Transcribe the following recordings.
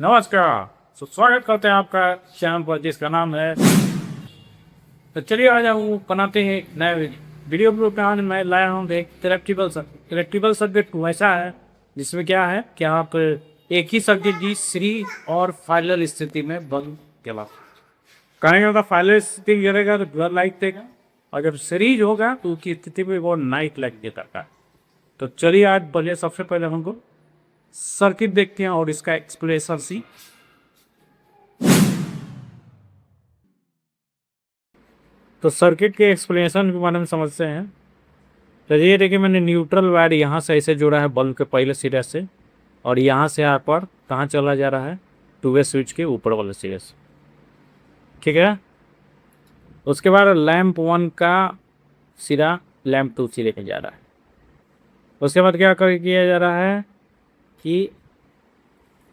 नमस्कार। स्वागत करते हैं आपका चैनल पर जिसका नाम है। तो चलिए आज हम बनाते हैं नए वीडियो ग्रुप में। आज मैं लाया हूँ एक इलेक्ट्रिकल सर्किट वैसा है जिसमें क्या है कि आप एक ही सर्किट की श्री और फाइनल स्थिति में बंद चला कहने का मतलब फाइनल स्थिति गिरेगा तो ब्लर लाइट देगा, और जब सीरीज होगा तो उसकी स्थिति में वो नाइट लाइट देता है। तो चलिए आज पहले सबसे पहले हमको सर्किट देखते हैं और इसका एक्सप्लेनेशन सी। तो सर्किट के एक्सप्लेनेशन के बारे में समझते हैं। तो ये देखिए मैंने न्यूट्रल वायर यहाँ से ऐसे जोड़ा है बल्ब के पहले सिरे से, और यहाँ से यहाँ पर कहाँ चला जा रहा है, टू वे स्विच के ऊपर वाले सिरे से। ठीक है। उसके बाद लैंप 1 का सिरा लैंप 2 से लेके जा रहा है। उसके बाद क्या किया जा रहा है कि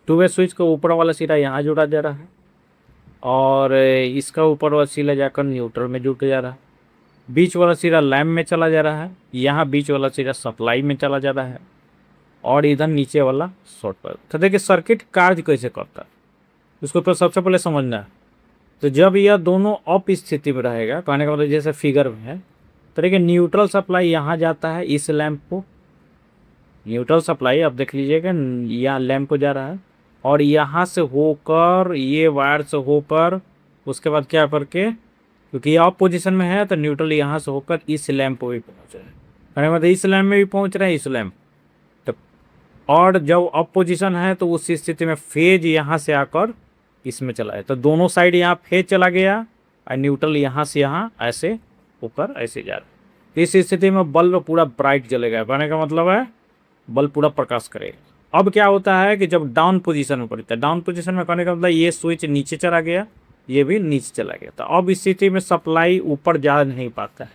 टू वे स्विच का ऊपर वाला सिरा यहाँ जोड़ा जा रहा है, और इसका ऊपर वाला सिरा जाकर न्यूट्रल में जुड़ जा रहा है। बीच वाला सिरा लैंप में चला जा रहा है, यहाँ बीच वाला सिरा सप्लाई में चला जा रहा है, और इधर नीचे वाला शॉर्ट पर। तो देखिए सर्किट कार्य कैसे करता है उसको तो सबसे पहले समझना है। तो जब यह दोनों अप स्थिति में रहेगा, कहने का मतलब जैसे फिगर में है, तो देखिए न्यूट्रल सप्लाई यहाँ जाता है इस लैंप को, न्यूट्रल सप्लाई अब देख लीजिएगा यहाँ लैंप को जा रहा है, और यहाँ से होकर ये वायर से होकर उसके बाद क्या करके, क्योंकि ये ऑफ पोजीशन में है तो न्यूट्रल यहाँ से होकर इस लैंप को भी पहुँच रहा है, कहने मतलब इस लैंप में भी पहुँच रहा है इस लैंप। तो और जब ऑफ पोजीशन है तो उस स्थिति में फेज यहाँ से आकर इसमें चला है, तो दोनों साइड यहाँ फेज चला गया और न्यूट्रल यहाँ से यहाँ ऐसे ऊपर ऐसे जा रहा है। तो इस स्थिति में बल्ब पूरा ब्राइट जलेगा, कहने का मतलब है बल्ब पूरा प्रकाश करेगा। अब क्या होता है कि जब डाउन पोजीशन में पड़ता है, डाउन पोजीशन में कहने का मतलब ये स्विच नीचे चला गया, ये भी नीचे चला गया, तो अब इस स्थिति में सप्लाई ऊपर जा नहीं पाता है।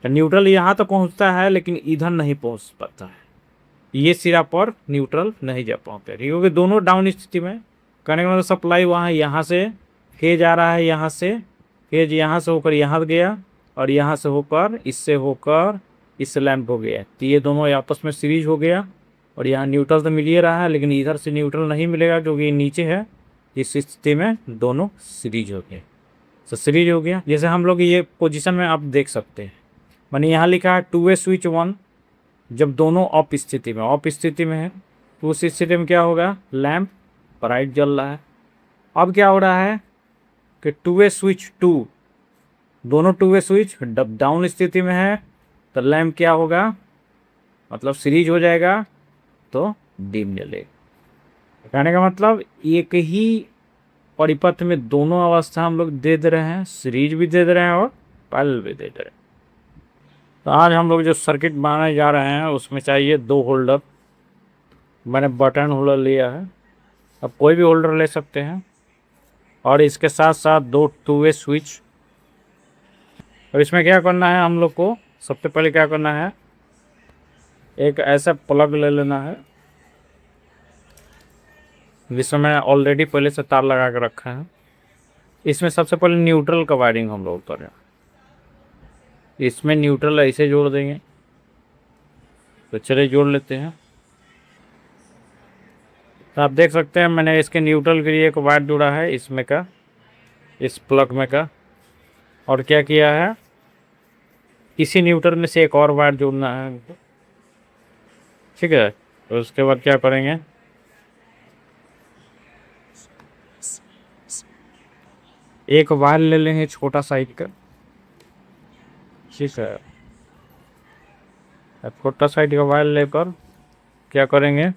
तो न्यूट्रल यहाँ तो पहुँचता है लेकिन इधर नहीं पहुँच पाता है, ये सिरा पर न्यूट्रल नहीं जा पाते क्योंकि दोनों डाउन स्थिति में। कहने का मतलब सप्लाई वहाँ यहाँ से फेज आ रहा है, यहाँ से फेज यहाँ से होकर यहाँ गया, और यहाँ से होकर इससे होकर इस लैंप हो गया, तो ये दोनों आपस में सीरीज हो गया। और यहाँ न्यूट्रल तो मिल ही रहा है लेकिन इधर से न्यूट्रल नहीं मिलेगा क्योंकि ये नीचे है। इस स्थिति में दोनों सीरीज हो गए, तो सीरीज हो गया। जैसे हम लोग ये पोजीशन में आप देख सकते हैं, मैंने यहाँ लिखा है टू वे स्विच 1, जब दोनों ऑफ स्थिति में है तो उस स्थिति में क्या होगा, लैंप ब्राइट जल रहा है। अब क्या हो रहा है कि टू वे स्विच 2, दोनों टू वे स्विच डाउन स्थिति में है तो लैंप क्या होगा, मतलब सीरीज हो जाएगा तो डिम जलेगा। कहने का मतलब एक ही परिपथ में दोनों अवस्था हम लोग दे रहे हैं, सीरीज भी दे रहे हैं और पैरेलल भी दे रहे हैं। तो आज हम लोग जो सर्किट बनाने जा रहे हैं उसमें चाहिए 2 होल्डर। मैंने बटन होल्डर लिया है, अब कोई भी होल्डर ले सकते हैं, और इसके साथ साथ 2 टू वे स्विच। अब इसमें क्या करना है हम लोग को, सबसे पहले क्या करना है, एक ऐसा प्लग ले लेना है जिसमें मैंने ऑलरेडी पहले से तार लगा कर रखा है। इसमें सबसे पहले न्यूट्रल का वायरिंग हम लोग करें, इसमें न्यूट्रल ऐसे जोड़ देंगे। तो चलिए जोड़ लेते हैं। तो आप देख सकते हैं मैंने इसके न्यूट्रल के लिए एक वायर जोड़ा है इसमें का, इस प्लग में का, और क्या किया है इसी न्यूट्रल में से एक और वायर जोड़ना है। ठीक है। तो उसके बाद क्या करेंगे, एक वायर ले लेंगे छोटा साइज का। ठीक है। छोटा साइज का वायर लेकर क्या करेंगे,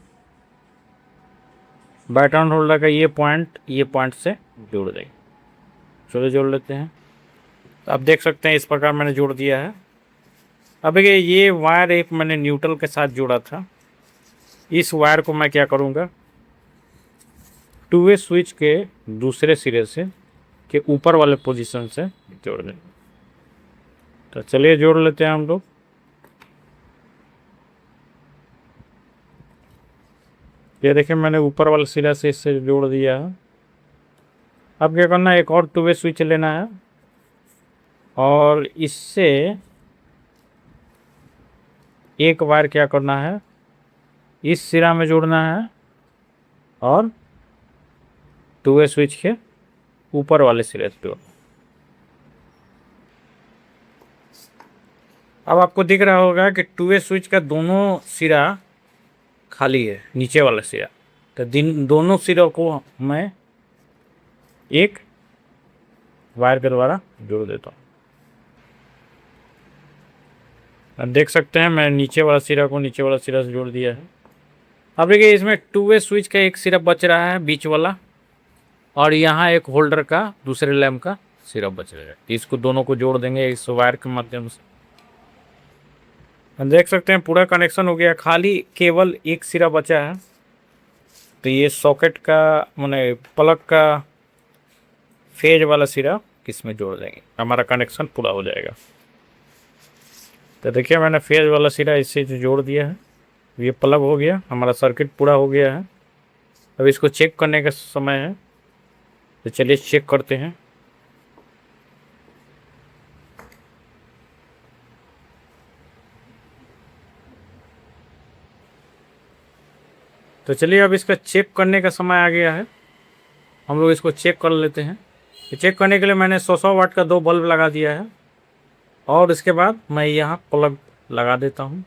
बटन होल्डर का ये पॉइंट से जोड़ देंगे। चलो जोड़ लेते हैं। तो आप देख सकते हैं इस प्रकार मैंने जोड़ दिया है। अब ये वायर एक मैंने न्यूट्रल के साथ जोड़ा था, इस वायर को मैं क्या करूँगा, टू वे स्विच के दूसरे सिरे से के ऊपर वाले पोजीशन से जोड़ देंगे। तो चलिए जोड़ लेते हैं हम लोग। ये देखिए मैंने ऊपर वाले सिरा से इससे जोड़ दिया है। अब क्या करना है, एक और टू वे स्विच लेना है और इससे एक वायर क्या करना है, इस सिरा में जोड़ना है और टू वे स्विच के ऊपर वाले सिरे पे। अब आपको दिख रहा होगा कि टू वे स्विच का दोनों सिरा खाली है, नीचे वाला सिरा। तो दोनों सिरों को मैं एक वायर के द्वारा जोड़ देता हूँ। अब देख सकते हैं मैं नीचे वाला सिरा को नीचे वाला सिरा से जोड़ दिया है। अब देखिए इसमें टू वे स्विच का एक सिरा बच रहा है बीच वाला, और यहाँ एक होल्डर का दूसरे लैम्प का सिरा बच रहा है। इसको दोनों को जोड़ देंगे इस वायर के माध्यम से। देख सकते हैं पूरा कनेक्शन हो गया, खाली केवल एक सिरा बचा है। तो ये सॉकेट का माने प्लग का फेज वाला सिरा किसमें जोड़ देंगे, हमारा कनेक्शन पूरा हो जाएगा। तो देखिए मैंने फेज वाला सिरा इससे जोड़ दिया है, ये प्लग हो गया, हमारा सर्किट पूरा हो गया है। अब इसको चेक करने का समय है, तो चलिए चेक करते हैं। तो चलिए अब इसका चेक करने का समय आ गया है, हम लोग इसको चेक कर लेते हैं। तो चेक करने के लिए मैंने 100 वाट का 2 बल्ब लगा दिया है, और इसके बाद मैं यहाँ प्लग लगा देता हूँ।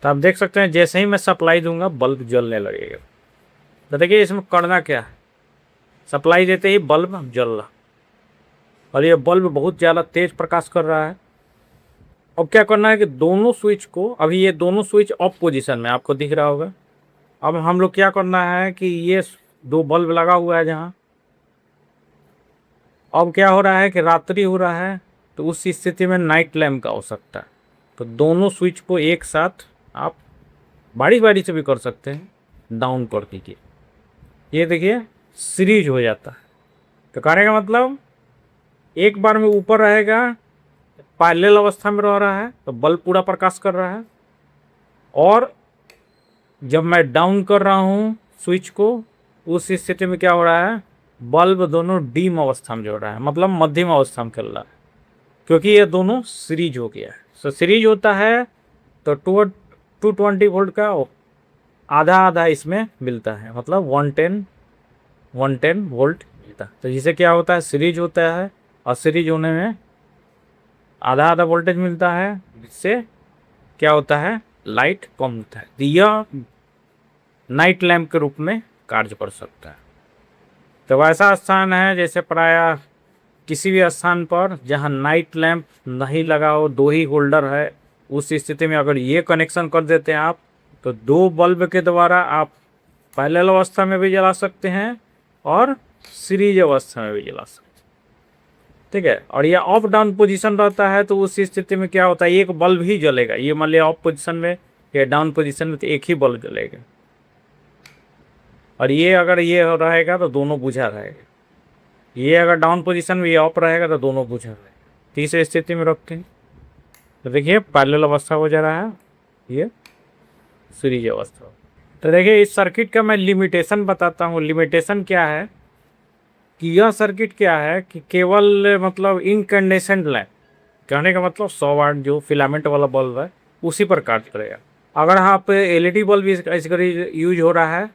तो आप देख सकते हैं जैसे ही मैं सप्लाई दूंगा बल्ब जलने लगेगा। तो देखिए इसमें करना क्या है, सप्लाई देते ही बल्ब जल रहा, और ये बल्ब बहुत ज़्यादा तेज प्रकाश कर रहा है। अब क्या करना है कि दोनों स्विच को, अभी ये दोनों स्विच ऑफ पोजीशन में आपको दिख रहा होगा। अब हम लोग क्या करना है कि ये 2 बल्ब लगा हुआ है जहाँ, अब क्या हो रहा है कि रात्रि हो रहा है, तो उस स्थिति में नाइट लैम्प का आवश्यकता है। तो दोनों स्विच को एक साथ आप बारी बारी से भी कर सकते हैं, डाउन कर दीजिए। ये देखिए सीरीज हो जाता है। तो कहने का मतलब एक बार में ऊपर रहेगा, पैरेलल अवस्था में रह रहा है तो बल्ब पूरा प्रकाश कर रहा है, और जब मैं डाउन कर रहा हूँ स्विच को, उस स्थिति में क्या हो रहा है, बल्ब दोनों डीम अवस्था में जो रहा है, मतलब मध्यम अवस्था में चल रहा है, क्योंकि ये दोनों सीरीज हो गया है। तो सीरीज होता है तो 220 वोल्ट का आधा आधा इसमें मिलता है, मतलब 110 वोल्ट मिलता है। तो जिसे क्या होता है, सीरीज होता है, और सीरीज होने में आधा आधा वोल्टेज मिलता है, जिससे क्या होता है, लाइट कम होता है। तो यह नाइट लैम्प के रूप में कार्य कर सकता है। तो ऐसा स्थान है जैसे प्रायः किसी भी स्थान पर जहां नाइट लैम्प नहीं लगा हो, 2 ही होल्डर है, उस स्थिति में अगर ये कनेक्शन कर देते हैं आप, तो 2 बल्ब के द्वारा आप पैरेलल अवस्था में भी जला सकते हैं और सीरीज अवस्था में भी जला सकते हैं। ठीक है, और ये अप डाउन पोजीशन रहता है, तो उस स्थिति में क्या होता है, एक बल्ब ही जलेगा। ये मान लिया अप पोजीशन में या डाउन पोजीशन में, तो एक ही बल्ब जलेगा, और ये अगर ये रहेगा तो दोनों बुझा रहेगा। ये अगर डाउन पोजीशन में ये अप रहेगा तो दोनों बुझा रहेगा। तीसरी स्थिति में रखते हैं तो देखिए पैरेलल अवस्था हो जा रहा है, ये सीरीज अवस्था। तो देखिए इस सर्किट का मैं लिमिटेशन बताता हूँ। लिमिटेशन क्या है कि यह सर्किट क्या है कि केवल मतलब इनकैंडेसेंट लैम्प, कहने का मतलब 100 वाट जो फिलामेंट वाला बल्ब है उसी पर कार्य करेगा। अगर आप एलईडी बल्ब भी इसका यूज हो रहा है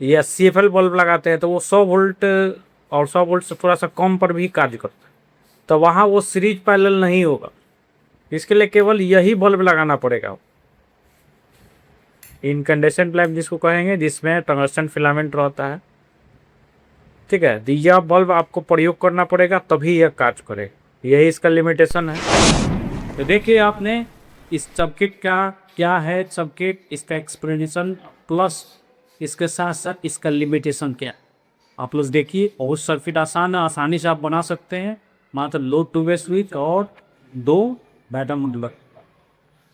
या सीएफएल बल्ब लगाते हैं, तो वो 100 वोल्ट और 100 वोल्ट से थोड़ा सा कम पर भी कार्य करता है, तो वहाँ वो सीरीज पैरेलल नहीं होगा। इसके लिए केवल यही बल्ब लगाना पड़ेगा, इनकैंडेसेंट लैम्प जिसको कहेंगे, जिसमें टंगस्टन फिलामेंट रहता है। ठीक है, तो यह बल्ब आपको प्रयोग करना पड़ेगा तभी यह कार्य करेगा, यही इसका लिमिटेशन है। तो देखिए आपने इस सर्किट का क्या है, सर्किट इसका एक्सप्लेनेशन प्लस इसके साथ साथ इसका लिमिटेशन क्या है आप लोग देखिए। बहुत सर्किट आसान है, आसानी से आप बना सकते हैं, मात्र लो 2 वे स्विच और 2 बैटरी मॉड्यूलर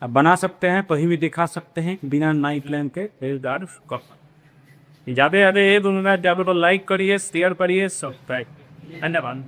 आप बना सकते हैं, कहीं भी दिखा सकते हैं बिना नाइट लैम्प के। ज़्यादा ज़्यादा ये दोनों ज़्यादा तो लाइक करिए, शेयर करिए, सब्सक्राइब। धन्यवाद।